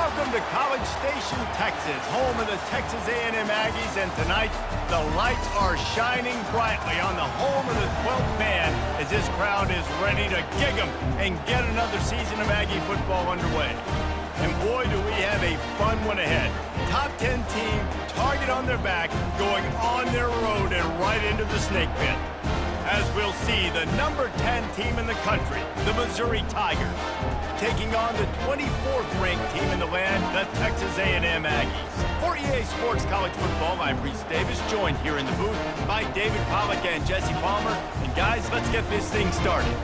Welcome to College Station, Texas, home of the Texas A&M Aggies, and tonight the lights are shining brightly on the home of the 12th man as this crowd is ready to gig 'em and get another season of Aggie football underway. And boy, do we have a fun one ahead. Top 10 team, target on their back, going on their road and right into the snake pit. As we'll see, the number 10 team in the country, the Missouri Tigers, taking on the 24th ranked team in the land, the Texas A&M Aggies. For EA Sports College Football, I'm Reese Davis, joined here in the booth by David Pollack and Jesse Palmer. And guys, let's get this thing started.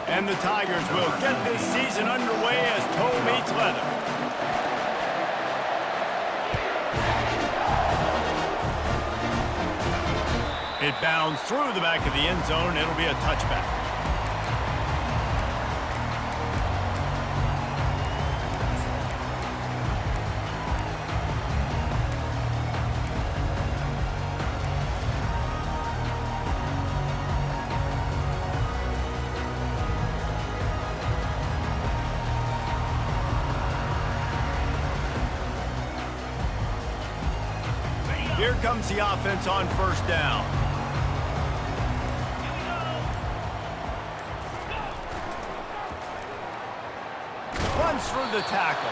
And the Tigers will get this season underway as toe meets leather. It bounds through the back of the end zone. It'll be a touchback. Here comes the offense on first down. Runs through the tackle.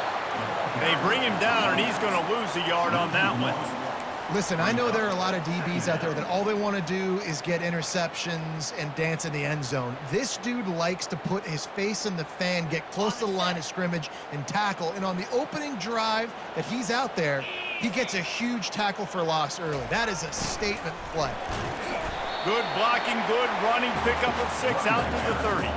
They bring him down, and he's going to lose a yard on that one. Listen, I know there are a lot of DBs out there that all they want to do is get interceptions and dance in the end zone. This dude likes to put his face in the fan, get close to the line of scrimmage, and tackle. And on the opening drive that he's out there, he gets a huge tackle for loss early. That is a statement play. Good blocking, good running, pickup of 6 out to the 30.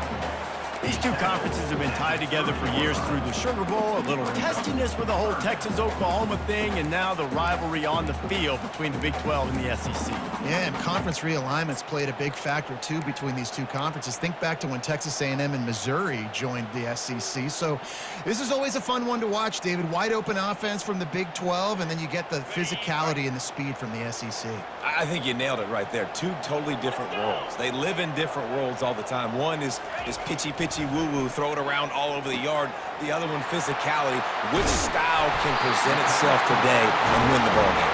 These two conferences have been tied together for years through the Sugar Bowl, a little testiness with the whole Texas-Oklahoma thing, and now the rivalry on the field between the Big 12 and the SEC. Yeah, and conference realignments played a big factor, too, between these two conferences. Think back to when Texas A&M and Missouri joined the SEC. So this is always a fun one to watch, David. Wide open offense from the Big 12, and then you get the physicality and the speed from the SEC. I think you nailed it right there. Two totally different worlds. They live in different worlds all the time. One is pitchy woo-woo, throw it around all over the yard. The other one, physicality. Which style can present itself today and win the ball game?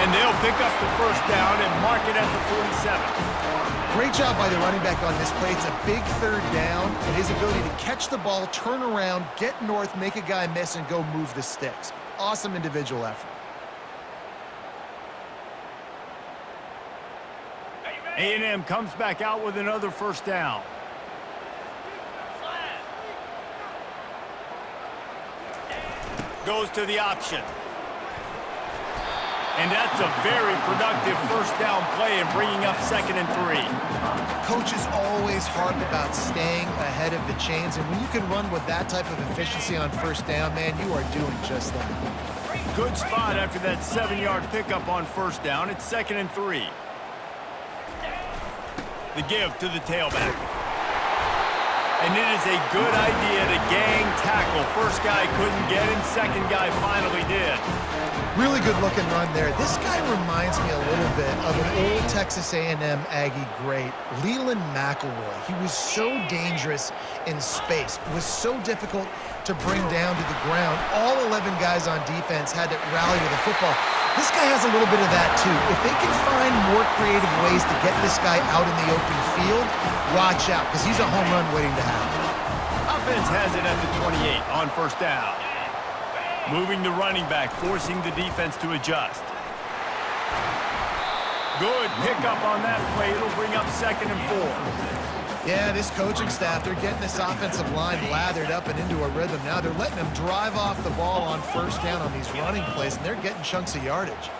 And they'll pick up the first down and mark it at the 47. Great job by the running back on this play. It's a big third down, and his ability to catch the ball, turn around, get north, make a guy miss, and go move the sticks. Awesome individual effort. A&M comes back out with another first down. Goes to the option. And that's a very productive first down play and bringing up 2nd and 3. Coaches always harp about staying ahead of the chains, and when you can run with that type of efficiency on first down, man, you are doing just that. Good spot after that 7-yard pickup on first down. It's 2nd and 3. The give to the tailback. And it is a good idea to gang tackle. First guy couldn't get him, second guy finally did. Really good looking run there. This guy reminds me a little bit of an old Texas A&M Aggie great, Leland McElroy. He was so dangerous in space. It was so difficult to bring down to the ground. All 11 guys on defense had to rally to the football. This guy has a little bit of that too. If they can find more creative ways to get this guy out in the open field, watch out, because he's a home run waiting to happen. Offense has it at the 28 on first down. Moving the running back, forcing the defense to adjust. Good pickup on that play. It'll bring up 2nd and 4. Yeah, this coaching staff, they're getting this offensive line lathered up and into a rhythm. Now they're letting them drive off the ball on first down on these running plays, and they're getting chunks of yardage.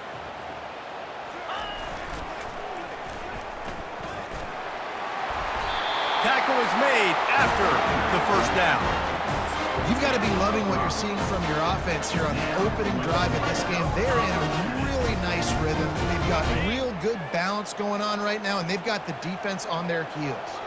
Tackle is made after the first down. You've got to be loving what you're seeing from your offense here on the opening drive of this game. They're in a really nice rhythm. They've got real good balance going on right now, and they've got the defense on their heels.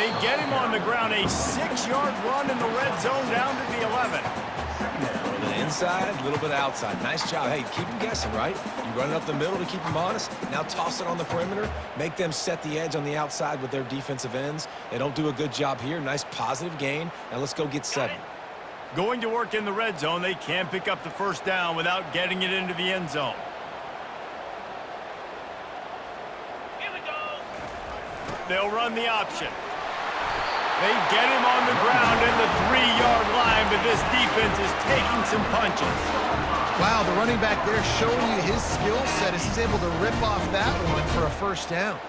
They get him on the ground, a 6-yard run in the red zone down to the 11. A little bit inside, a little bit outside. Nice job. Hey, keep them guessing, right? You run it up the middle to keep them honest. Now toss it on the perimeter. Make them set the edge on the outside with their defensive ends. They don't do a good job here. Nice positive gain. Now let's go get 7. Going to work in the red zone. They can't pick up the first down without getting it into the end zone. Here we go. They'll run the option. They get him on the ground in the 3-yard line, but this defense is taking some punches. Wow, the running back there showing you his skill set as he's able to rip off that one for a first down.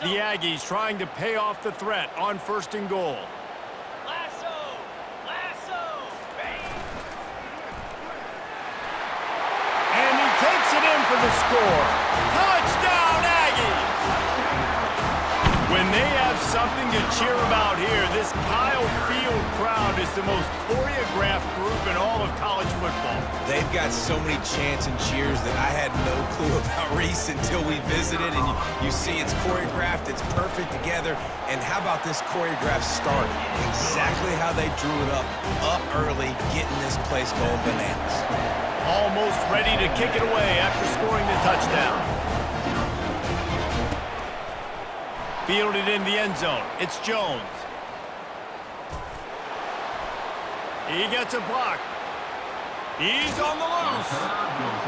The Aggies trying to pay off the threat on 1st and goal. Lasso! Lasso! And he takes it in for the score. Touchdown, Aggies! When they have something to cheer about here, this Kyle Field crowd is the most choreographed group in all of college football. They've got so many chants and cheers that I had no clue about Reese until we visited. And you see it's choreographed, it's perfect together. And how about this choreographed start? Exactly how they drew it up early, getting this place going bananas. Almost ready to kick it away after scoring the touchdown. Fielded in the end zone. It's Jones. He gets a block. He's on the loose.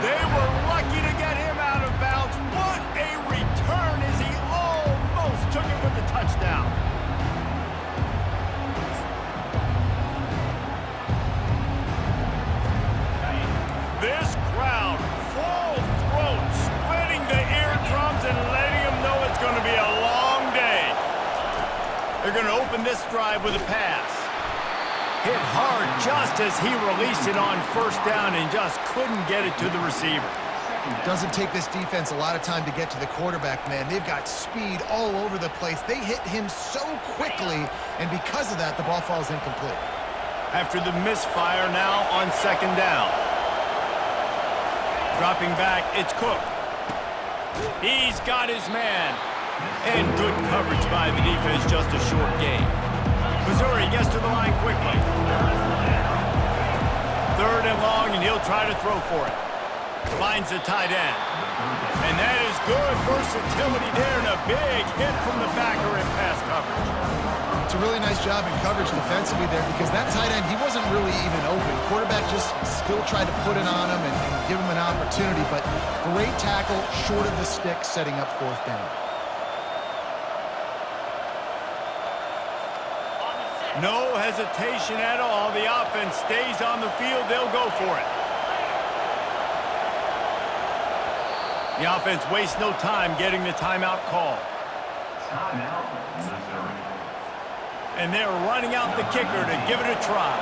They were lucky to get him out of bounds. What a return as he almost took it with the touchdown. This crowd, full throat, splitting the eardrums and letting them know it's going to be a long day. They're going to open this drive with a pass. Hit hard just as he released it on 1st down and just couldn't get it to the receiver. Doesn't take this defense a lot of time to get to the quarterback, man. They've got speed all over the place. They hit him so quickly, and because of that, the ball falls incomplete. After the misfire now on 2nd down. Dropping back, it's Cook. He's got his man. And good coverage by the defense, just a short gain. Missouri gets to the line quickly. 3rd and long, and he'll try to throw for it. Finds the tight end. And that is good versatility there, and a big hit from the backer in pass coverage. It's a really nice job in coverage defensively there because that tight end, he wasn't really even open. Quarterback just still tried to put it on him and give him an opportunity, but great tackle short of the stick, setting up 4th down. No hesitation at all. The offense stays on the field. They'll go for it. The offense wastes no time getting the timeout call. And they're running out the kicker to give it a try.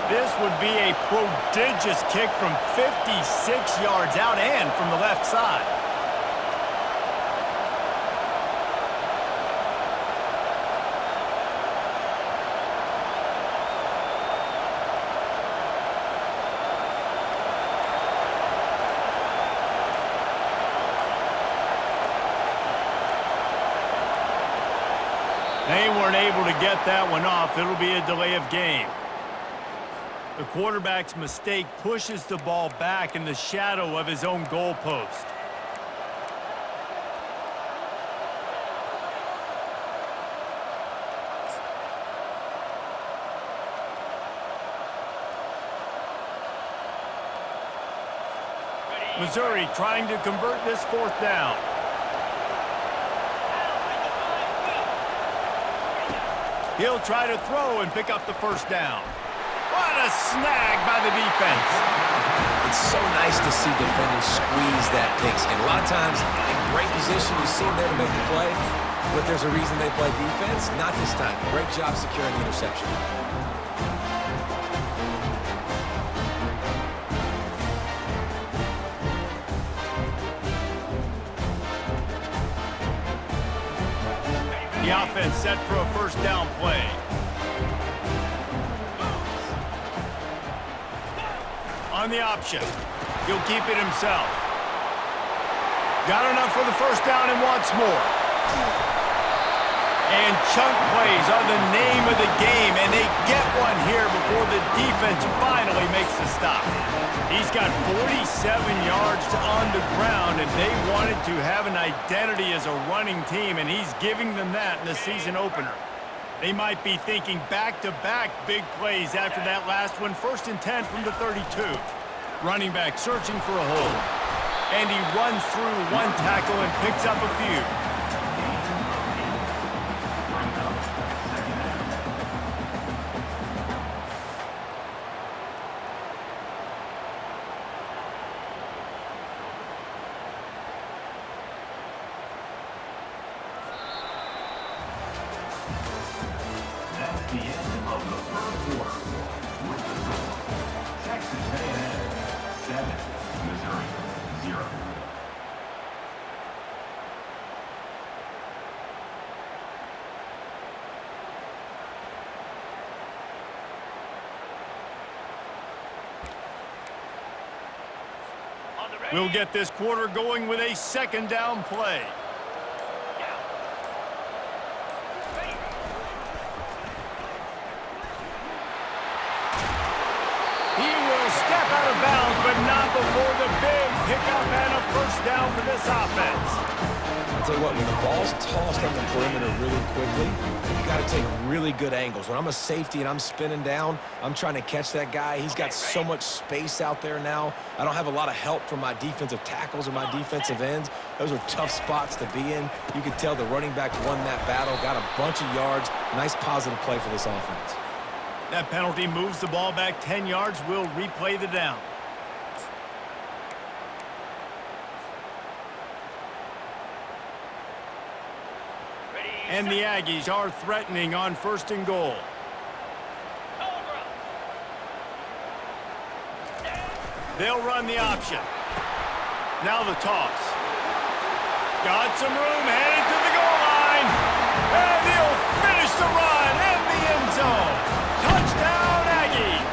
This would be a prodigious kick from 56 yards out and from the left side. They weren't able to get that one off. It'll be a delay of game. The quarterback's mistake pushes the ball back in the shadow of his own goalpost. Missouri trying to convert this 4th down. He'll try to throw and pick up the 1st down. What a snag by the defense. It's so nice to see defenders squeeze that pigskin. A lot of times, in great position, you see them there to make the play, but there's a reason they play defense. Not this time. Great job securing the interception. The offense set for a 1st down play. On the option. He'll keep it himself. Got enough for the 1st down and wants more. And chunk plays are the name of the game, and they get one here before the defense finally makes the stop. He's got 47 yards on the ground, and they wanted to have an identity as a running team, and he's giving them that in the season opener. They might be thinking back-to-back big plays after that last one. 1st and 10 from the 32. Running back searching for a hole. And he runs through one tackle and picks up a few. The end of the third quarter. With the score, Texas A&M 7, Missouri 0. We'll get this quarter going with a 2nd down play. Step out of bounds, but not before the big pickup and a 1st down for this offense. I'll tell you what, when the ball's tossed on the perimeter really quickly, you got to take really good angles. When I'm a safety and I'm spinning down, I'm trying to catch that guy. He's got so much space out there now. I don't have a lot of help from my defensive tackles or my defensive ends. Those are tough spots to be in. You could tell the running back won that battle, got a bunch of yards. Nice positive play for this offense. That penalty moves the ball back 10 yards. We'll replay the down. And the Aggies are threatening on 1st and goal. They'll run the option. Now the toss. Got some room, headed to the goal line. And he'll finish the run in the end zone. Touchdown, Aggies!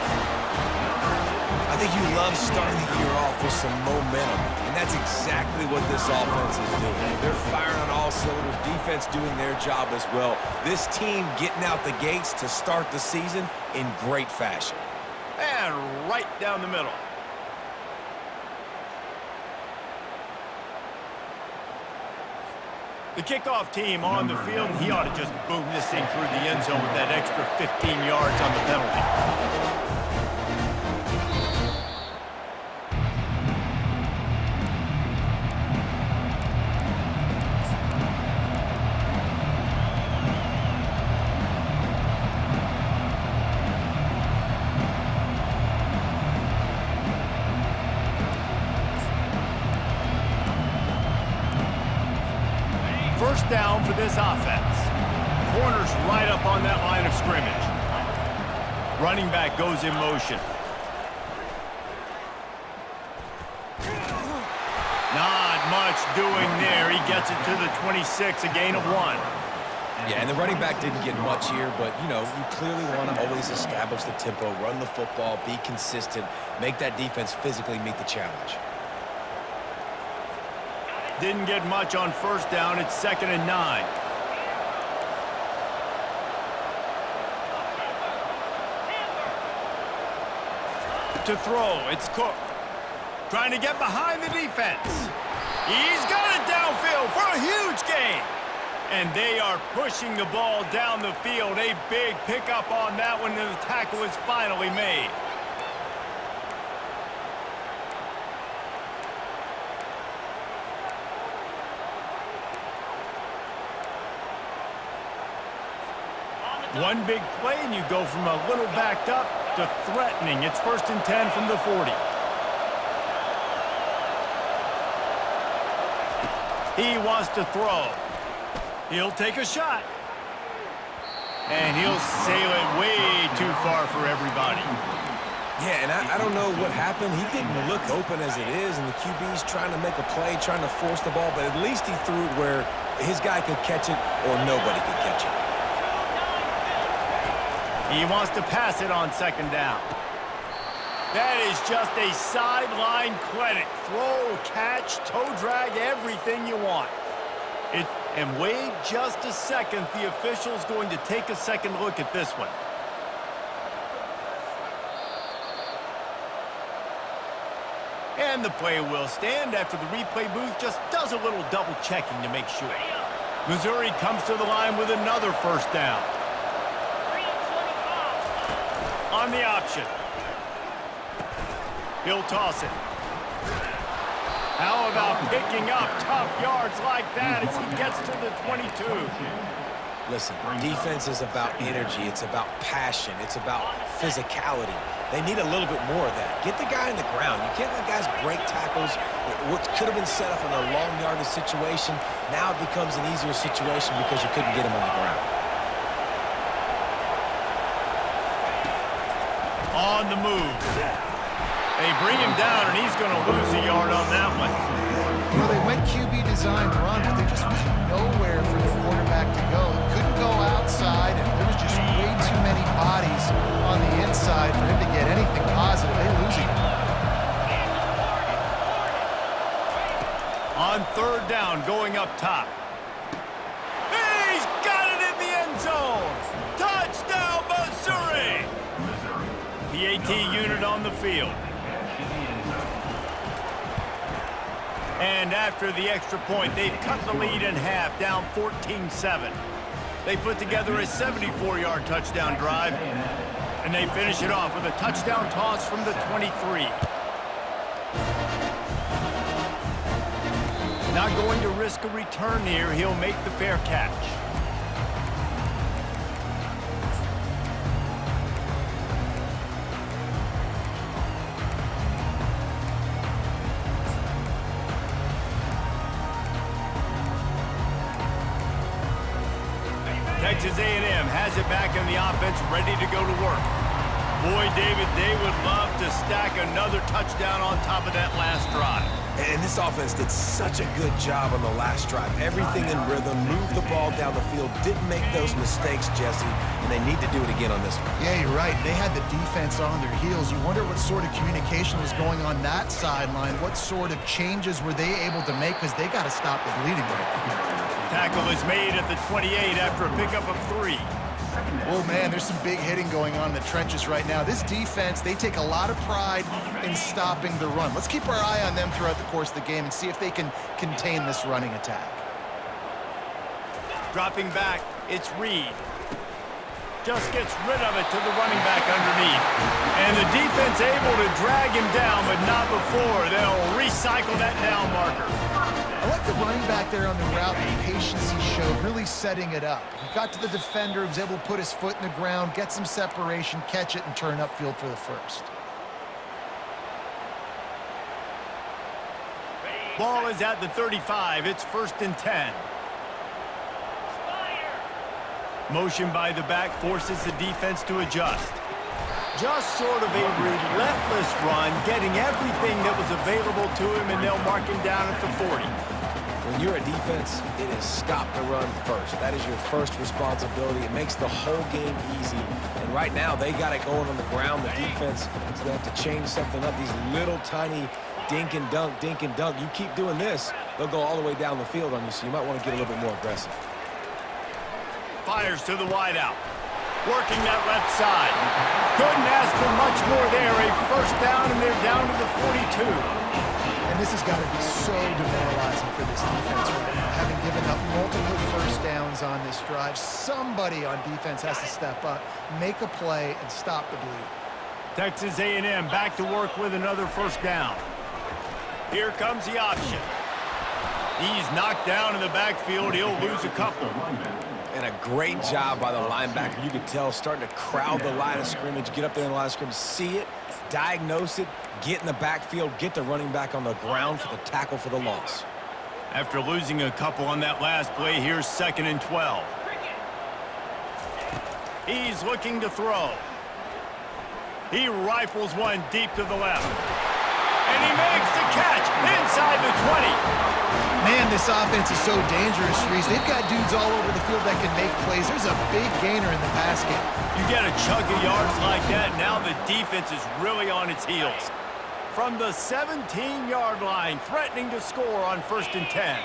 I think you love starting the year off with some momentum, and that's exactly what this offense is doing. They're firing on all cylinders, defense doing their job as well. This team getting out the gates to start the season in great fashion. And right down the middle. The kickoff team on the field, he ought to just boom this thing through the end zone with that extra 15 yards on the penalty. First down for this offense. Corners right up on that line of scrimmage. Running back goes in motion. Not much doing there. He gets it to the 26, a gain of 1. Yeah, and the running back didn't get much here, but, you know, you clearly want to always establish the tempo, run the football, be consistent, make that defense physically meet the challenge. Didn't get much on 1st down. It's 2nd and 9. To throw, it's Cook. Trying to get behind the defense. He's got it downfield for a huge gain. And they are pushing the ball down the field. A big pickup on that one, and the tackle is finally made. One big play, and you go from a little backed up to threatening. It's 1st and 10 from the 40. He wants to throw. He'll take a shot. And he'll sail it way too far for everybody. Yeah, and I don't know what happened. He didn't look open as it is, and the QB's trying to make a play, trying to force the ball, but at least he threw it where his guy could catch it or nobody could catch it. He wants to pass it on 2nd down. That is just a sideline clinic. Throw, catch, toe drag, everything you want. And wait just a second. The official's going to take a second look at this one. And the play will stand after the replay booth just does a little double checking to make sure. Missouri comes to the line with another first down. 3:25. On the option. He'll toss it. How about picking up tough yards like that as he gets to the 22? Listen, defense is about energy. It's about passion. It's about physicality. They need a little bit more of that. Get the guy in the ground. You can't let guys break tackles. What could have been set up in a long yardage situation, now it becomes an easier situation because you couldn't get him on the ground. On the move. They bring him down, and he's going to lose a yard on that one. You know, they went QB design run, but there just was nowhere for the quarterback to go. He couldn't go outside, and there was just way too many bodies on the inside for him to get anything positive. They lose him. On third down, going up top. He's got it in the end zone. Touchdown, Missouri. PAT unit on the field. And after the extra point, they've cut the lead in half, down 14-7. They put together a 74-yard touchdown drive, and they finish it off with a touchdown toss from the 23. Not going to risk a return here. He'll make the fair catch. Texas A&M has it back in the offense, ready to go to work. Boy, David, they would love to stack another touchdown on top of that last drive. And this offense did such a good job on the last drive. Everything in rhythm, moved the ball down the field, didn't make those mistakes, Jesse, and they need to do it again on this one. Yeah, you're right. They had the defense on their heels. You wonder what sort of communication was going on that sideline. What sort of changes were they able to make, because they got to stop the bleeding right now. Tackle is made at the 28 after a pickup of 3. Oh, man, there's some big hitting going on in the trenches right now. This defense, they take a lot of pride in stopping the run. Let's keep our eye on them throughout the course of the game and see if they can contain this running attack. Dropping back, it's Reed. Just gets rid of it to the running back underneath. And the defense able to drag him down, but not before. They'll recycle that down marker. I like the running back there on the route, the patience he showed, really setting it up. He got to the defender, was able to put his foot in the ground, get some separation, catch it, and turn upfield for the first. Ball is at the 35. It's 1st and 10. Motion by the back forces the defense to adjust. Just sort of a relentless run, getting everything that was available to him, and they'll mark him down at the 40. When you're a defense, it is stop the run first. That is your first responsibility. It makes the whole game easy. And right now, they got it going on the ground. The defense is going to have to change something up. These little tiny dink and dunk, dink and dunk. You keep doing this, they'll go all the way down the field on you, so you might want to get a little bit more aggressive. Fires to the wideout. Working that left side. Couldn't ask for much more there. A first down, and they're down to the 42. And this has got to be so demoralizing for this defense right now. Having given up multiple first downs on this drive, somebody on defense has to step up, make a play, and stop the bleed. Texas A&M back to work with another first down. Here comes the option. He's knocked down in the backfield. He'll lose a couple. And a great job by the linebacker. You could tell starting to crowd the line of scrimmage, get up there in the line of scrimmage, see it, diagnose it, get in the backfield, get the running back on the ground for the tackle for the loss. After losing a couple on that last play, here's 2nd and 12. He's looking to throw. He rifles one deep to the left. And he makes the catch inside the 20. Man, this offense is so dangerous, Reese. They've got dudes all over the field that can make plays. There's a big gainer in the pass game. You get a chunk of yards like that, now the defense is really on its heels. From the 17-yard line, threatening to score on 1st and 10.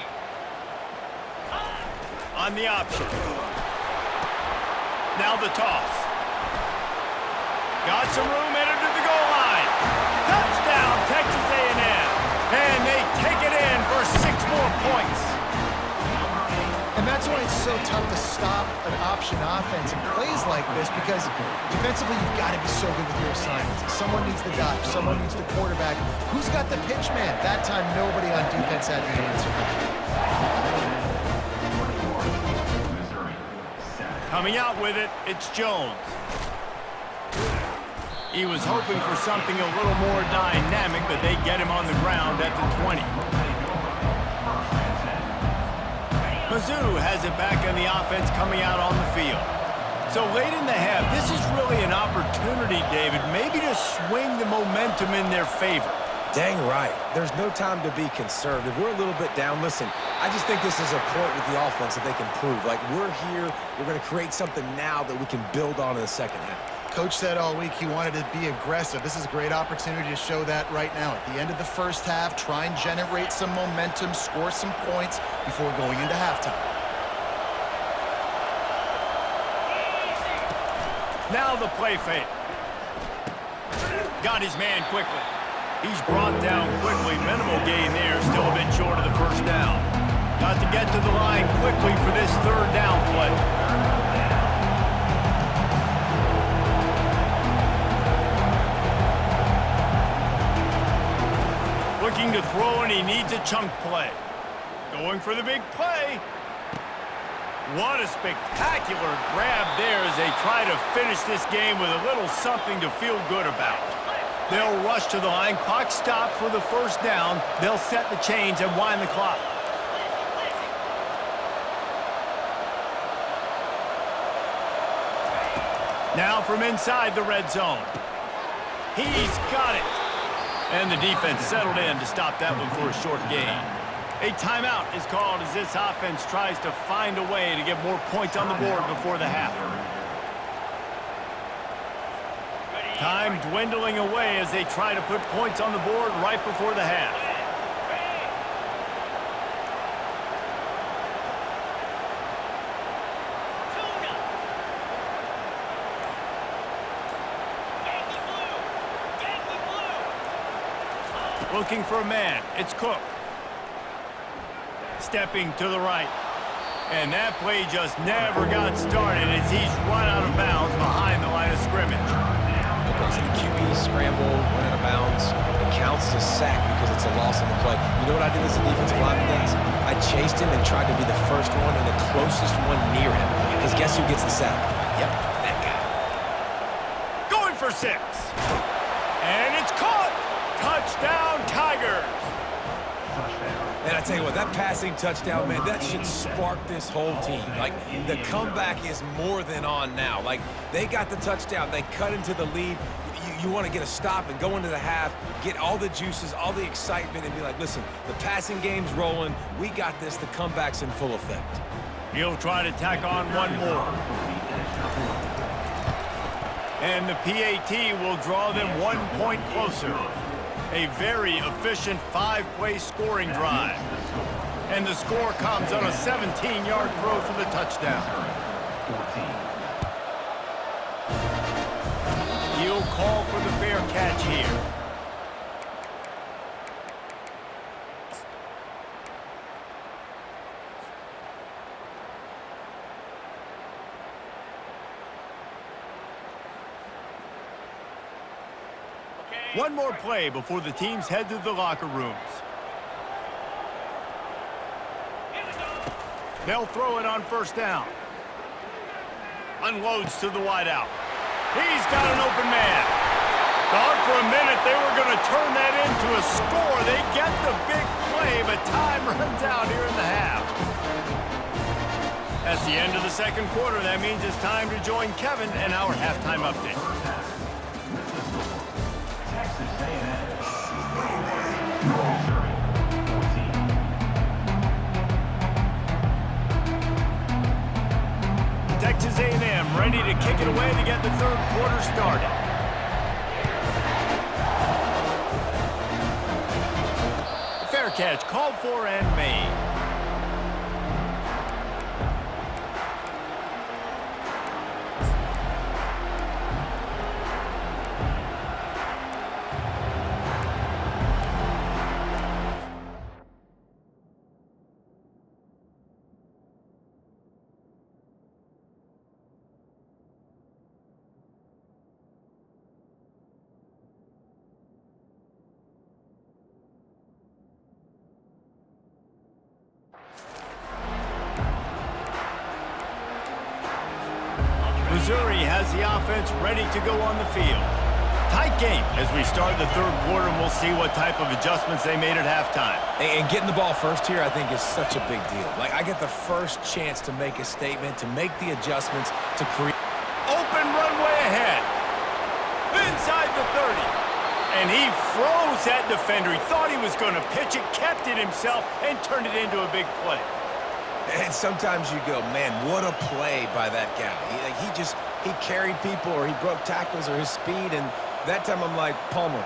on the option. Now the toss. Got some room, headed to the goal line. Touchdown, Texas A&M. And they take it in for 6 more points. And that's why it's so tough to stop an option offense in plays like this, because defensively you've got to be so good with your assignments. Someone needs the dot, someone needs the quarterback. Who's got the pitch man? That time nobody on defense had the answer. Coming out with it, it's Jones. He was hoping for something a little more dynamic, but they get him on the ground at the 20. Mizzou has it back on the offense coming out on the field. So late in the half, this is really an opportunity, David, maybe to swing the momentum in their favor. Dang right. There's no time to be conservative. We're a little bit down. Listen, I just think this is a point with the offense that they can prove. Like, we're here, we're going to create something now that we can build on in the second half. Coach said all week he wanted to be aggressive. This is a great opportunity to show that right now. At the end of the first half, try and generate some momentum, score some points before going into halftime. Now the play fake. Got his man quickly. He's brought down quickly. Minimal gain there, still a bit short of the first down. Got to get to the line quickly for this third down play. Looking to throw, and he needs a chunk play. Going for the big play. What a spectacular grab there as they try to finish this game with a little something to feel good about. They'll rush to the line. Clock stopped for the first down. They'll set the chains and wind the clock. Now from inside the red zone. He's got it. And the defense settled in to stop that one for a short gain. A timeout is called as this offense tries to find a way to get more points on the board before the half. Time dwindling away as they try to put points on the board right before the half. Looking for a man. It's Cook. Stepping to the right. And that play just never got started as he's run out of bounds behind the line of scrimmage. Goes to the QB scramble, went out of bounds. It counts as a sack because it's a loss on the play. You know what I did as a defensive lineman, guys? I chased him and tried to be the first one and the closest one near him. Because guess who gets the sack? Yep, that guy. Going for 6. And it's caught. Touchdown, Tigers. And I tell you what, that passing touchdown, man, that should spark this whole team. Like, the comeback is more than on now. Like, they got the touchdown. They cut into the lead. You want to get a stop and go into the half, get all the juices, all the excitement, and be like, listen, the passing game's rolling. We got this. The comeback's in full effect. He'll try to tack on one more. And the PAT will draw them 1 point closer. A very efficient 5-play scoring drive. And the score comes on a 17-yard throw for the touchdown. He'll call for the fair catch here. One more play before the teams head to the locker rooms. They'll throw it on first down. Unloads to the wideout. He's got an open man. Thought for a minute they were going to turn that into a score. They get the big play, but time runs out here in the half. That's the end of the second quarter. That means it's time to join Kevin and our halftime update. Texas A&M ready to kick it away to get the third quarter started. Fair catch called for and made. Missouri has the offense ready to go on the field. Tight game as we start the third quarter, and we'll see what type of adjustments they made at halftime. And getting the ball first here, I think, is such a big deal. Like, I get the first chance to make a statement, to make the adjustments, to create. Open runway ahead. Inside the 30. And he froze that defender. He thought he was going to pitch it, kept it himself, and turned it into a big play. And sometimes you go, man, what a play by that guy. He carried people, or he broke tackles, or his speed, and that time I'm like, Palmer,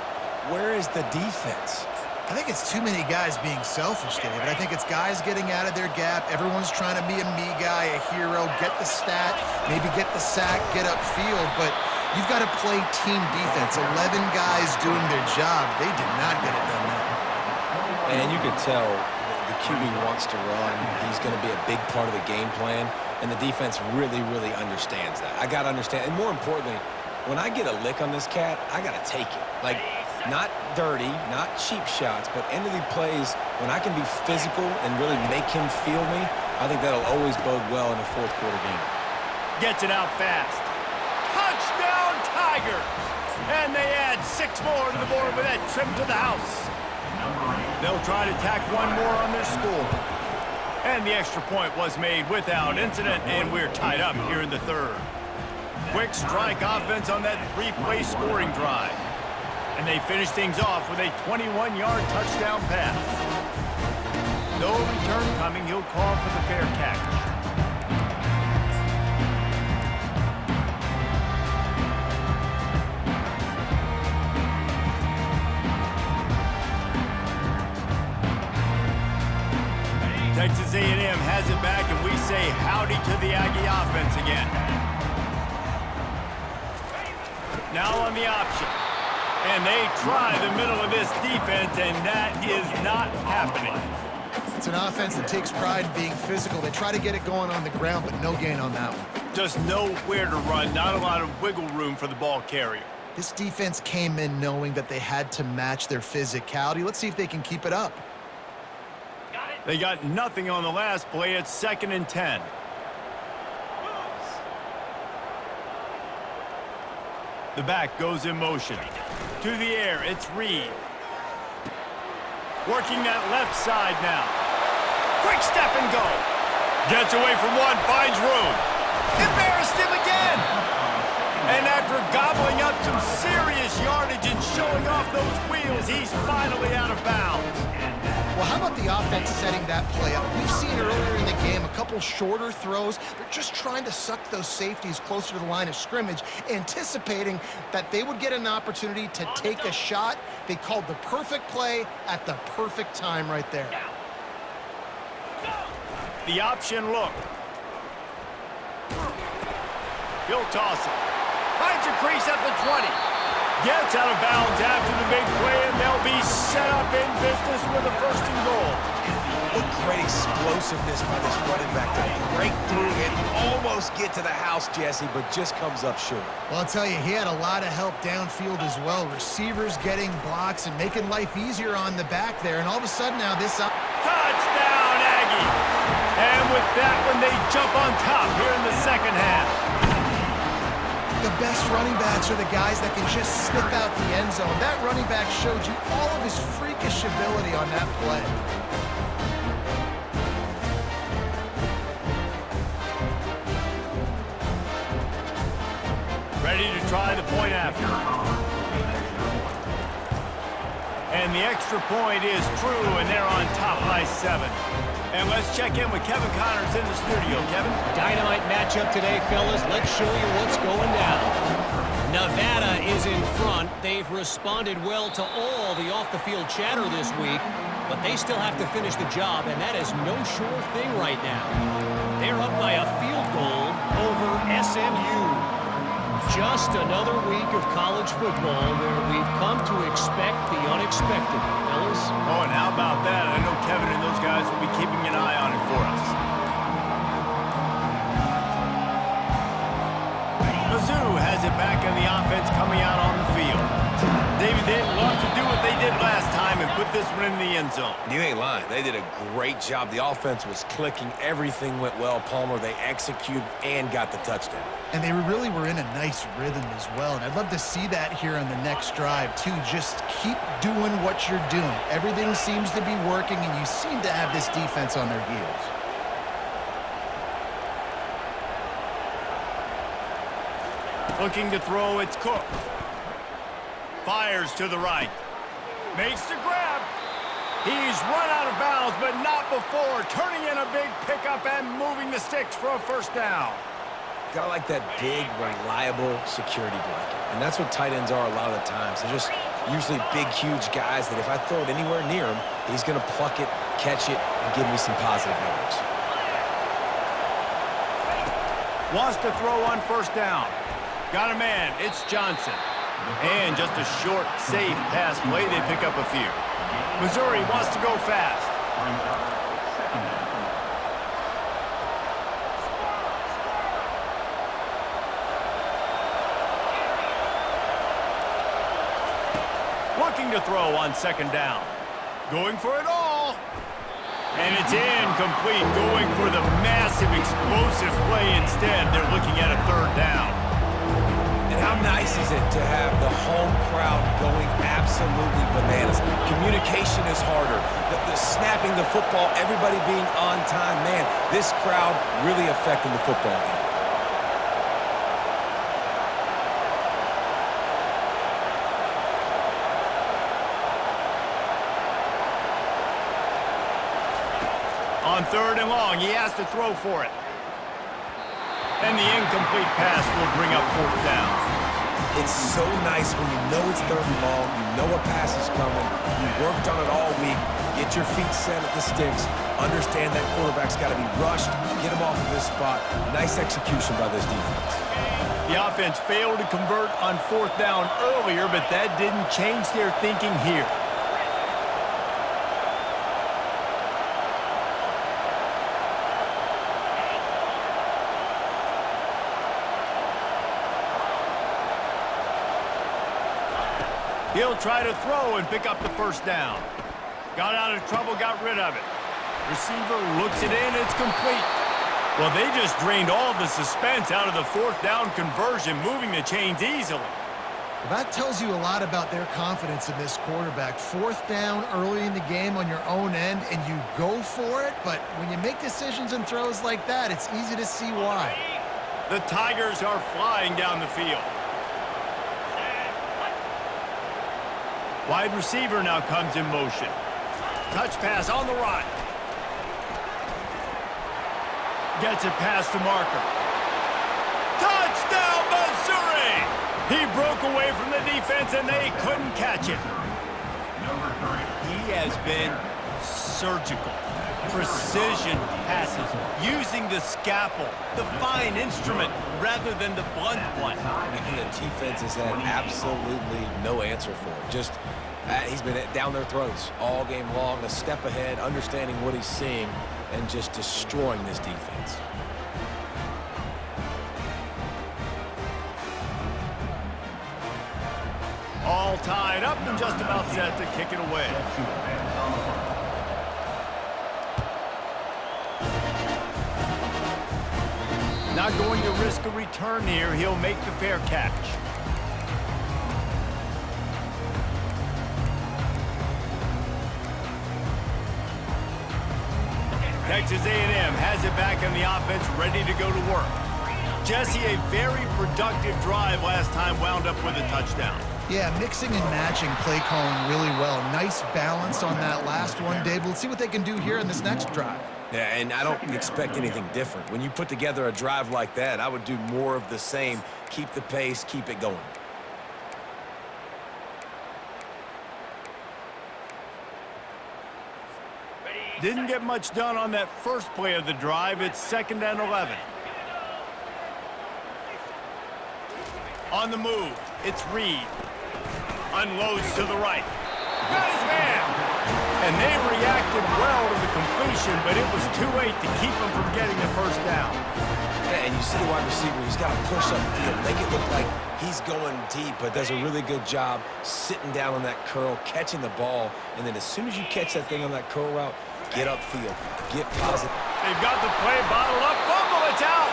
where is the defense? I think it's too many guys being selfish, David. I think it's guys getting out of their gap. Everyone's trying to be a me guy, a hero, get the stat, maybe get the sack, get upfield, but you've got to play team defense. 11 guys doing their job. They did not get it done now. And you could tell the QB wants to run. He's going to be a big part of the game plan, and the defense really, really understands that. I got to understand, and more importantly, when I get a lick on this cat, I got to take it. Like, not dirty, not cheap shots, but end of the plays, when I can be physical and really make him feel me, I think that'll always bode well in a fourth quarter game. Gets it out fast. Touchdown, Tigers! And they add 6 more to the board with that trip to the house. They'll try to tack one more on their score. And the extra point was made without incident, and we're tied up here in the third. Quick strike offense on that 3-play scoring drive. And they finish things off with a 21-yard touchdown pass. No return coming. He'll call for the fair catch. Texas A&M has it back, and we say howdy to the Aggie offense again. Now on the option. And they try the middle of this defense, and that is not happening. It's an offense that takes pride in being physical. They try to get it going on the ground, but no gain on that one. Just nowhere to run, not a lot of wiggle room for the ball carrier. This defense came in knowing that they had to match their physicality. Let's see if they can keep it up. They got nothing on the last play. It's 2nd and 10. The back goes in motion. To the air, it's Reed. Working that left side now. Quick step and go. Gets away from one, finds room. Embarrassed him again. And after gobbling up some serious yardage and showing off those wheels, he's finally out of bounds. Well, how about the offense setting that play up? We've seen earlier in the game a couple shorter throws. They're just trying to suck those safeties closer to the line of scrimmage, anticipating that they would get an opportunity to take a shot. They called the perfect play at the perfect time right there. The option look. He'll toss it. Finds a crease at the 20. Gets out of bounds after the big play, and they'll be set up in business with a 1st and goal. What great explosiveness by this running back to break through and almost get to the house, Jesse, but just comes up short. Well, I'll tell you, he had a lot of help downfield as well. Receivers getting blocks and making life easier on the back there, and all of a sudden now this up. Touchdown, Aggie! And with that one, they jump on top here in the second half. The best running backs are the guys that can just sniff out the end zone. That running back showed you all of his freakish ability on that play. Ready to try the point after. And the extra point is true, and they're on top by 7. And let's check in with Kevin Connors in the studio. Kevin? Dynamite matchup today, fellas. Let's show you what's going down. Nevada is in front. They've responded well to all the off-the-field chatter this week, but they still have to finish the job, and that is no sure thing right now. They're up by a field goal over SMU. Just another week of college football where we've come to expect the unexpected, fellas. Oh, and how about that? I know Kevin and those guys will be keeping an eye on it for us. Mizzou has it back on the offense coming out on the field. David, they'd love to do what they did last time and put stuff this one in the end zone. You ain't lying. They did a great job. The offense was clicking. Everything went well, Palmer. They executed and got the touchdown. And they really were in a nice rhythm as well. And I'd love to see that here on the next drive, too. Just keep doing what you're doing. Everything seems to be working, and you seem to have this defense on their heels. Looking to throw, it's Cook. Fires to the right. Makes the grab. He's run out of bounds, but not before. Turning in a big pickup and moving the sticks for a first down. Got like that big, reliable security blanket. And that's what tight ends are a lot of the times. They're just usually big, huge guys that if I throw it anywhere near him, he's going to pluck it, catch it, and give me some positive yards. Wants to throw on first down. Got a man. It's Johnson. And just a short, safe pass play. They pick up a few. Missouri wants to go fast. Looking to throw on second down. Going for it all. And it's incomplete. Going for the massive, explosive play instead. They're looking at a third down. And how nice is it to have the home crowd going absolutely bananas? Communication is harder. The snapping the football, everybody being on time. Man, this crowd really affecting the football game. On third and long, he has to throw for it. And the incomplete pass will bring up fourth down. It's so nice when you know it's third and long, you know a pass is coming, you worked on it all week, get your feet set at the sticks, understand that quarterback's got to be rushed, get him off of this spot. Nice execution by this defense. The offense failed to convert on fourth down earlier, but that didn't change their thinking here. He'll try to throw and pick up the first down. Got out of trouble, got rid of it. Receiver looks it in, it's complete. Well, they just drained all the suspense out of the fourth down conversion, moving the chains easily. Well, that tells you a lot about their confidence in this quarterback. Fourth down early in the game on your own end, and you go for it, but when you make decisions and throws like that, it's easy to see why. The Tigers are flying down the field. Wide receiver now comes in motion. Touch pass on the right. Gets it past the marker. Touchdown, Missouri! He broke away from the defense and they couldn't catch it. He has been surgical. Precision passes, using the scalpel, the fine instrument, rather than the blunt one. And the defense has had absolutely no answer for it. Just, he's been down their throats all game long, a step ahead, understanding what he's seeing, and just destroying this defense. All tied up and just about set to kick it away. Not going to risk a return here. He'll make the fair catch. Texas A&M has it back in the offense, ready to go to work. Jesse, a very productive drive last time, wound up with a touchdown. Yeah, mixing and matching play calling really well. Nice balance on that last one, Dave. Let's see what they can do here in this next drive. Yeah, and I don't expect anything different. When you put together a drive like that, I would do more of the same. Keep the pace, keep it going. Didn't get much done on that first play of the drive. It's 2nd and 11. On the move, it's Reed. Unloads to the right. Got his man. And they reacted well to the completion, but it was too late to keep them from getting the first down. Yeah, and you see the wide receiver, he's got to push up the field, make it look like he's going deep, but does a really good job sitting down on that curl, catching the ball, and then as soon as you catch that thing on that curl route, get upfield, get positive. They've got the play bottled up. Fumble, it's out.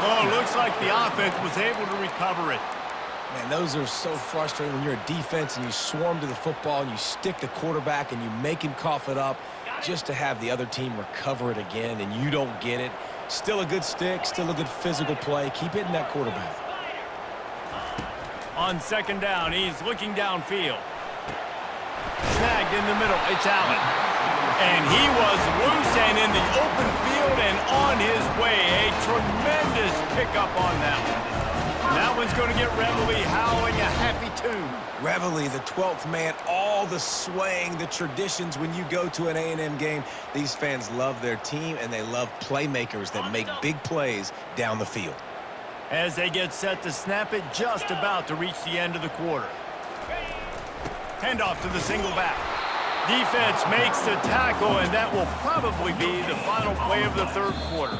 Oh, looks like the offense was able to recover it. Man, those are so frustrating when you're a defense and you swarm to the football and you stick the quarterback and you make him cough it up just to have the other team recover it again and you don't get it. Still a good stick, still a good physical play. Keep hitting that quarterback. On second down, he's looking downfield. Snagged in the middle, it's Allen. And he was loose and in the open field and on his way. A tremendous pickup on that one. That one's going to get Reveille howling a happy tune. Reveille, the 12th man, all the swaying, the traditions when you go to an A&M game. These fans love their team, and they love playmakers that make big plays down the field. As they get set to snap it, just about to reach the end of the quarter. Handoff to the single back. Defense makes the tackle, and that will probably be the final play of the third quarter.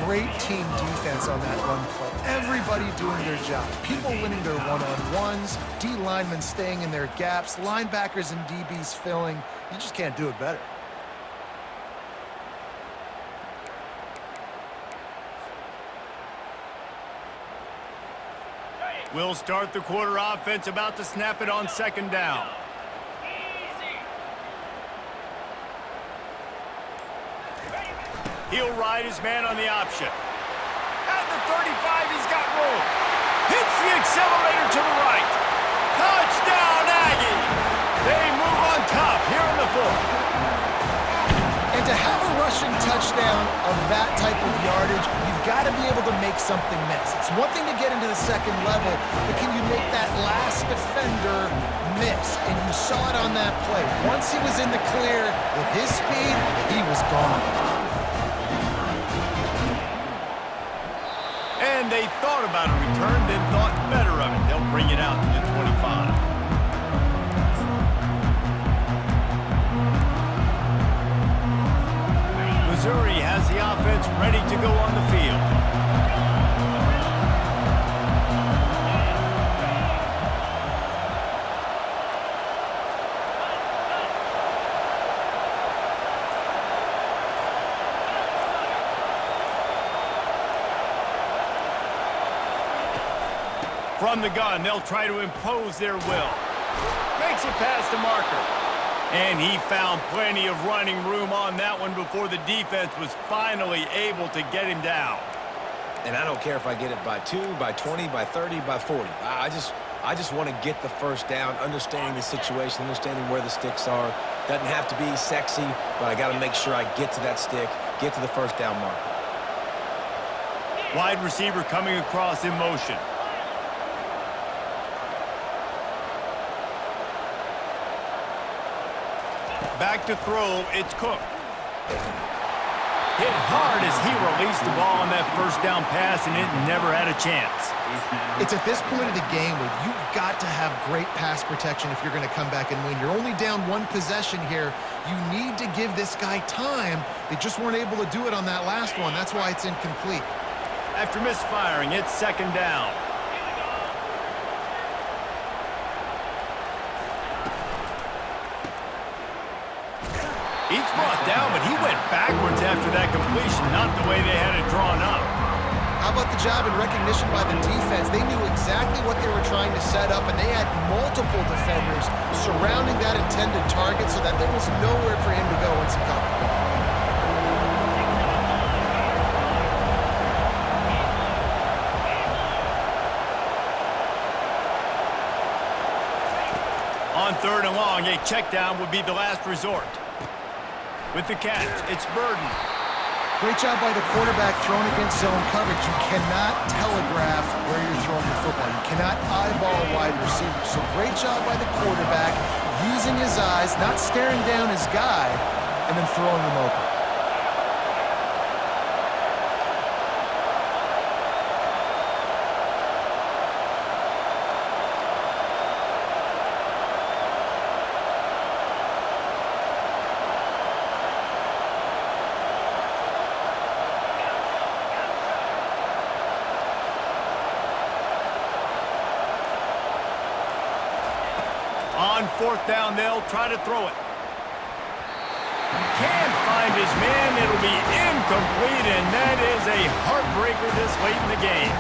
Great team defense on that run play. Everybody doing their job. People winning their one-on-ones, D linemen staying in their gaps, linebackers and DBs filling. You just can't do it better. We'll start the quarter. Offense about to snap it on second down. He'll ride his man on the option. At the 35, he's got room. Hits the accelerator to the right. Touchdown, Aggie! They move on top here in the fourth. And to have a rushing touchdown of that type of yardage, you've got to be able to make something miss. It's one thing to get into the second level, but can you make that last defender miss? And you saw it on that play. Once he was in the clear, with his speed, he was gone. And they thought about a return, then thought better of it. They'll bring it out to the 25. Missouri has the offense ready to go on the field. From the gun, they'll try to impose their will. Makes it past the marker. And he found plenty of running room on that one before the defense was finally able to get him down. And I don't care if I get it by 2, by 20, by 30, by 40. I just want to get the first down, understanding the situation, understanding where the sticks are. Doesn't have to be sexy, but I got to make sure I get to that stick, get to the first down marker. Wide receiver coming across in motion. Back to throw, it's Cook. Hit hard as he released the ball on that first down pass, and it never had a chance. It's at this point of the game where you've got to have great pass protection if you're going to come back and win. You're only down one possession here. You need to give this guy time. They just weren't able to do it on that last one. That's why it's incomplete. After misfiring, it's second down. He's brought down, but he went backwards after that completion, not the way they had it drawn up. How about the job and recognition by the defense? They knew exactly what they were trying to set up, and they had multiple defenders surrounding that intended target so that there was nowhere for him to go once he caught the ball. On third and long, a check down would be the last resort. With the catch, it's Burden. Great job by the quarterback throwing against zone coverage. You cannot telegraph where you're throwing the football. You cannot eyeball a wide receiver. So great job by the quarterback using his eyes, not staring down his guy, and then throwing him open. On fourth down, they'll try to throw it. Can't find his man. It'll be incomplete, and that is a heartbreaker this late in the game.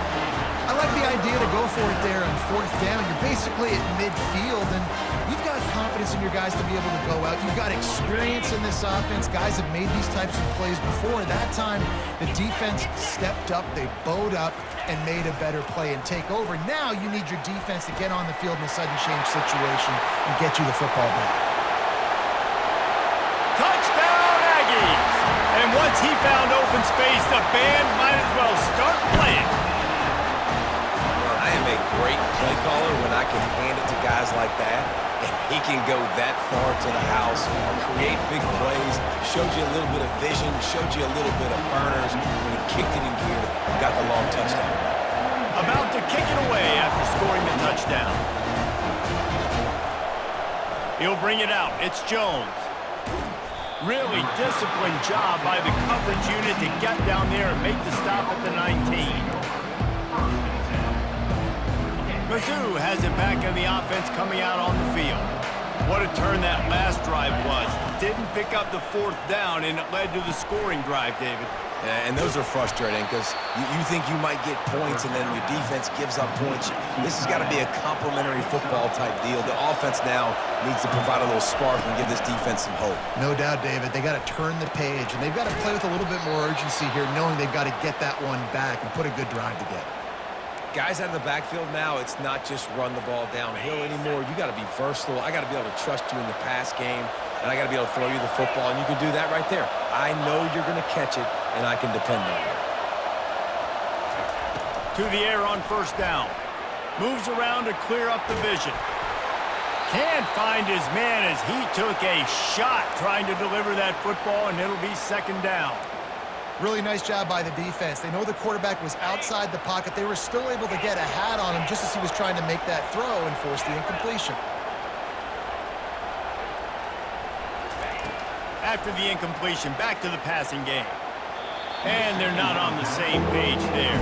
I like the idea to go for it there on fourth down. You're basically at midfield, and you've got confidence in your guys to be able to go out. You've got experience in this offense. Guys have made these types of plays before. That time, the defense stepped up. They bowed up and made a better play and take over. Now you need your defense to get on the field in a sudden change situation and get you the football back. Touchdown, Aggies! And once he found open space, the band might as well start playing. I am a great play caller when I can hand it to guys like that. And he can go that far to the house, create big plays, showed you a little bit of vision, showed you a little bit of burners when he kicked it in gear and got the long touchdown. About to kick it away after scoring the touchdown. He'll bring it out. It's Jones. Really disciplined job by the coverage unit to get down there and make the stop at the 19. Mizzou has it back in the offense coming out on the field. What a turn that last drive was. Didn't pick up the fourth down, and it led to the scoring drive, David. And those are frustrating because you think you might get points and then your defense gives up points. This has got to be a complementary football type deal. The offense now needs to provide a little spark and give this defense some hope. No doubt, David. They got to turn the page, and they've got to play with a little bit more urgency here, knowing they've got to get that one back and put a good drive together. Guys out of the backfield now, it's not just run the ball downhill anymore. You got to be versatile. I got to be able to trust you in the pass game, and I got to be able to throw you the football, and you can do that right there. I know you're going to catch it, and I can depend on you. To the air on first down. Moves around to clear up the vision. Can't find his man as he took a shot trying to deliver that football, and it'll be second down. Really nice job by the defense. They know the quarterback was outside the pocket. They were still able to get a hat on him just as he was trying to make that throw and force the incompletion. After the incompletion, back to the passing game. And they're not on the same page there.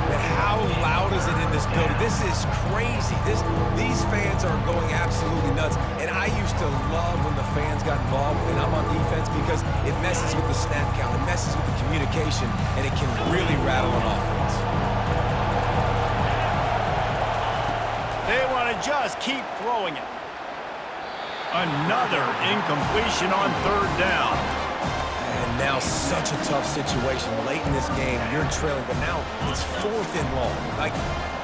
And how loud is it in this building? This is crazy. These fans are going absolutely nuts. And I used to love when the fans got involved and I'm on defense because it messes with the snap count, it messes with the communication, and it can really rattle an offense. They want to just keep throwing it. Another incompletion on third down. And now such a tough situation. Late in this game, you're trailing, but now it's fourth and long. Like,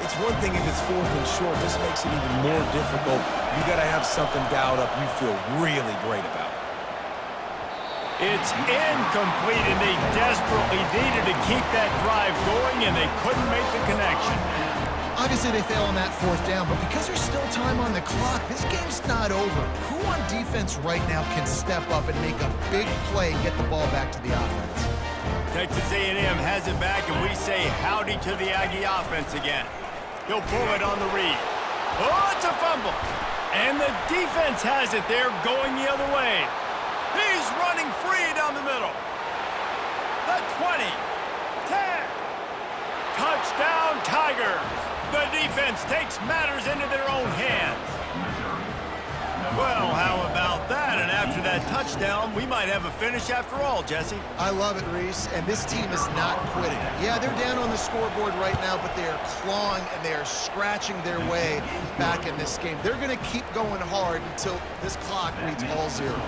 it's one thing if it's fourth and short. This makes it even more difficult. You got to have something dialed up you feel really great about. It's incomplete, and they desperately needed to keep that drive going, and they couldn't make the connection. Obviously, they fail on that fourth down, but because there's still time on the clock, this game's not over. Who on defense right now can step up and make a big play and get the ball back to the offense? Texas A&M has it back, and we say howdy to the Aggie offense again. He'll pull it on the read. Oh, it's a fumble. And the defense has it there going the other way. He's running free down the middle. The 20, 10. Touchdown, Tigers. The defense takes matters into their own hands. Well, how about that? And after that touchdown, we might have a finish after all, Jesse. I love it, Reese, and this team is not quitting. Yeah, they're down on the scoreboard right now, but they are clawing and they are scratching their way back in this game. They're going to keep going hard until this clock reads all zeros.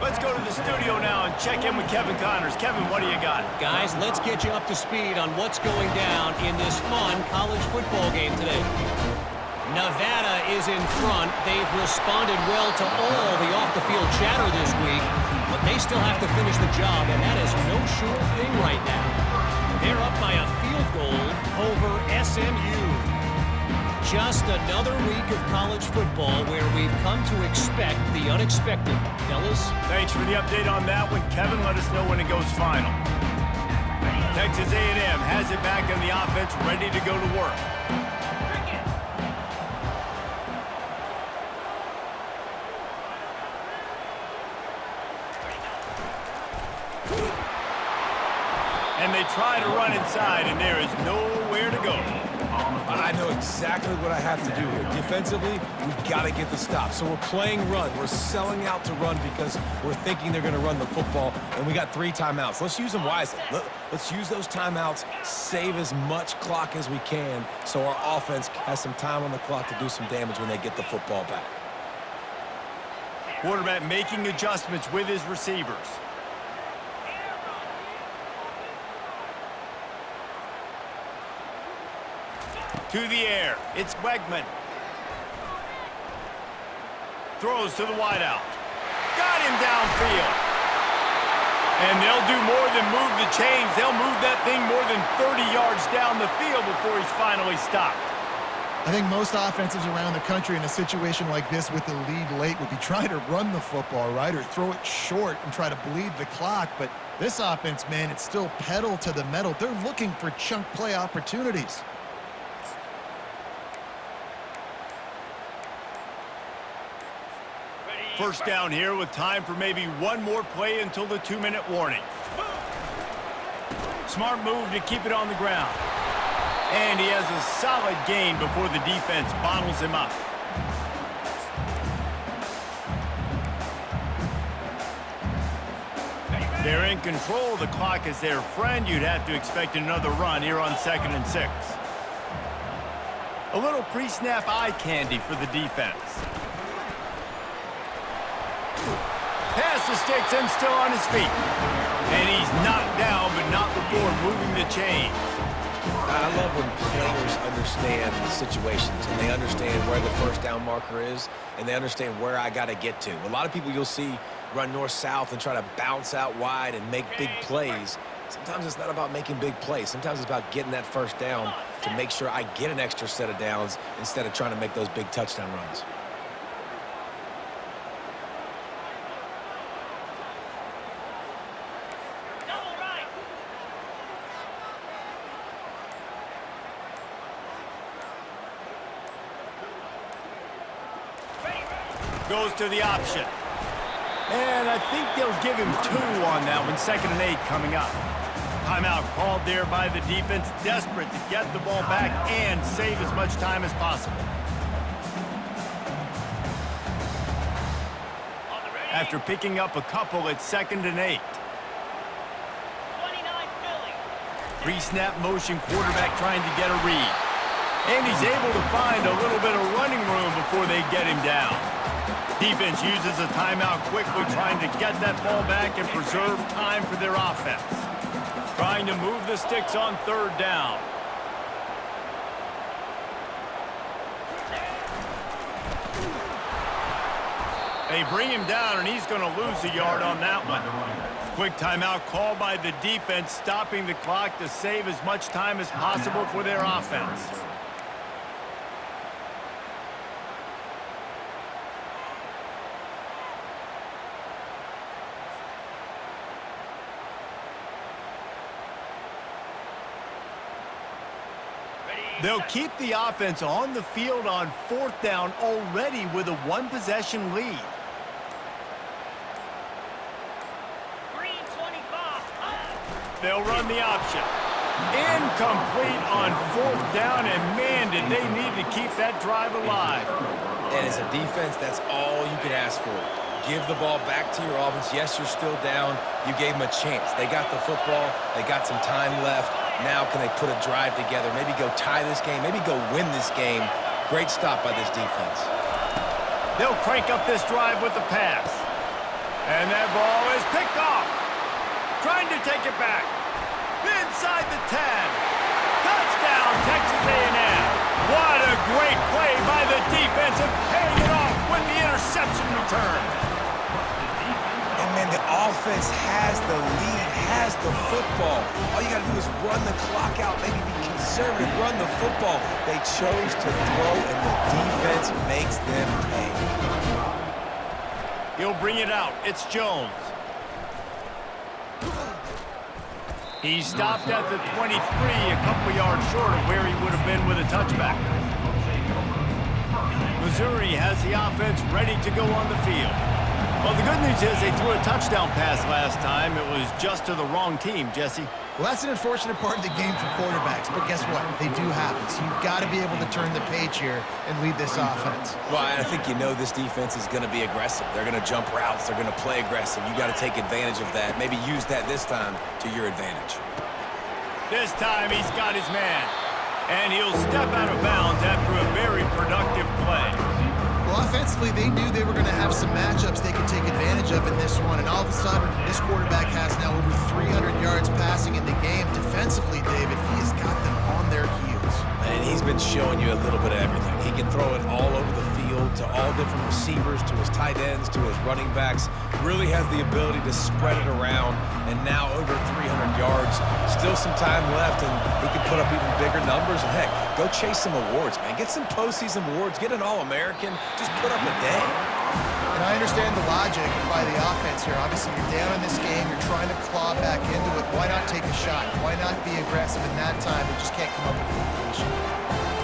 Let's go to the studio now and check in with Kevin Connors. Kevin, what do you got? Guys, let's get you up to speed on what's going down in this fun college football game today. Nevada is in front. They've responded well to all the off-the-field chatter this week, but they still have to finish the job, and that is no sure thing right now. They're up by a field goal over SMU. Just another week of college football where we've come to expect the unexpected. Fellas? Thanks for the update on that one. Kevin, let us know when it goes final. Texas A&M has it back in the offense, ready to go to work. And they try to run inside, and there is nowhere to go. I know exactly what I have to do here. Defensively, we've got to get the stop. So we're playing run. We're selling out to run because we're thinking they're going to run the football, and we got 3 timeouts. Let's use them wisely. Let's use those timeouts, save as much clock as we can so our offense has some time on the clock to do some damage when they get the football back. Quarterback making adjustments with his receivers. To the air, it's Wegman. Throws to the wideout. Got him downfield. And they'll do more than move the chains. They'll move that thing more than 30 yards down the field before he's finally stopped. I think most offenses around the country in a situation like this with the lead late would be trying to run the football, right, or throw it short and try to bleed the clock. But this offense, man, it's still pedal to the metal. They're looking for chunk play opportunities. First down here with time for maybe one more play until the 2-minute warning. Smart move to keep it on the ground. And he has a solid gain before the defense bottles him up. They're in control. The clock is their friend. You'd have to expect another run here on 2nd and 6. A little pre-snap eye candy for the defense. Pass the sticks and still on his feet. And he's knocked down, but not before moving the chains. I love when players understand situations and they understand where the first down marker is and they understand where I got to get to. A lot of people you'll see run north-south and try to bounce out wide and make big plays. Sometimes it's not about making big plays. Sometimes it's about getting that first down to make sure I get an extra set of downs instead of trying to make those big touchdown runs. Goes to the option. And I think they'll give him 2 on that one. 2nd and 8 coming up. Timeout called there by the defense, desperate to get the ball back and save as much time as possible. After picking up a couple, it's 2nd and 8. 29 Philly. Pre-snap motion, quarterback trying to get a read. And he's able to find a little bit of running room before they get him down. Defense uses a timeout quickly, trying to get that ball back and preserve time for their offense. Trying to move the sticks on 3rd down. They bring him down, and he's going to lose a yard on that one. Quick timeout called by the defense, stopping the clock to save as much time as possible for their offense. They'll keep the offense on the field on 4th down already with a 1-possession lead. Green 25. They'll run the option. Incomplete on 4th down, and man, did they need to keep that drive alive. And as a defense, that's all you can ask for. Give the ball back to your offense. Yes, you're still down. You gave them a chance. They got the football. They got some time left. Now can they put a drive together? Maybe go tie this game. Maybe go win this game. Great stop by this defense. They'll crank up this drive with the pass. And that ball is picked off. Trying to take it back. Inside the 10. Touchdown, Texas A&M. What a great play by the defense and paying it off with the interception return. And, man, the offense has the lead, has the football. All you got to do is run the clock out, maybe be conservative, run the football. They chose to throw, and the defense makes them pay. He'll bring it out. It's Jones. He stopped at the 23, a couple yards short of where he would have been with a touchback. Missouri has the offense ready to go on the field. Well, the good news is they threw a touchdown pass last time. It was just to the wrong team, Jesse. Well, that's an unfortunate part of the game for quarterbacks, but guess what? They do happen. So you've got to be able to turn the page here and lead this offense. Well, I think you know this defense is going to be aggressive. They're going to jump routes. They're going to play aggressive. You got to take advantage of that. Maybe use that this time to your advantage. This time he's got his man. And he'll step out of bounds after a very productive play. Well, offensively, they knew they were going to have some matchups they could take advantage of in this one, and all of a sudden, this quarterback has now over 300 yards passing in the game. Defensively, David, he has got them on their heels. And he's been showing you a little bit of everything. He can throw it all over the field to all different receivers, to his tight ends, to his running backs. Really has the ability to spread it around, and now over 300 yards. Still some time left, and he can put up even bigger numbers. And heck, go chase some awards, man. Get some postseason awards. Get an All-American. Just put up a day. And I understand the logic by the offense here. Obviously, you're down in this game. You're trying to claw back into it. Why not take a shot? Why not be aggressive in that time? They just can't come up with a completion.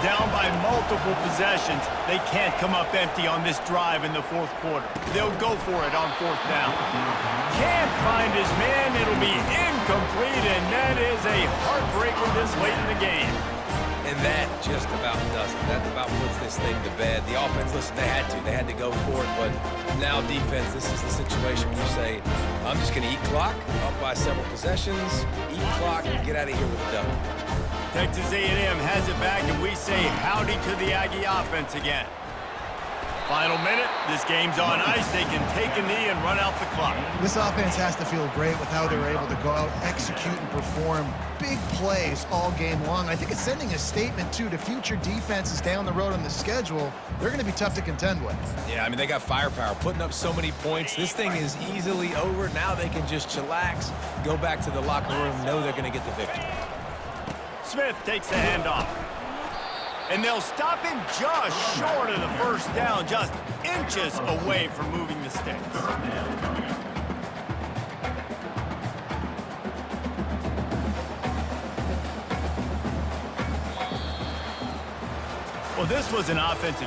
Down by multiple possessions, they can't come up empty on this drive in the fourth quarter. They'll go for it on fourth down. Can't find his man. It'll be incomplete, and that is a heartbreaker this late in the game. And that just about does it. That about puts this thing to bed. The offense, listen, they had to go for it, but now defense, this is the situation when you say, I'm just going to eat clock, up by several possessions, eat clock, and get out of here with a W. Texas A&M has it back, and we say howdy to the Aggie offense again. Final minute. This game's on ice. They can take a knee and run out the clock. This offense has to feel great with how they were able to go out, execute, and perform big plays all game long. I think it's sending a statement, too, to future defenses down the road on the schedule. They're going to be tough to contend with. Yeah, I mean, they got firepower, putting up so many points. This thing is easily over. Now they can just chillax, go back to the locker room, know they're going to get the victory. Smith takes the handoff. And they'll stop him just short of the first down, just inches away from moving the sticks. Well, this was an offensive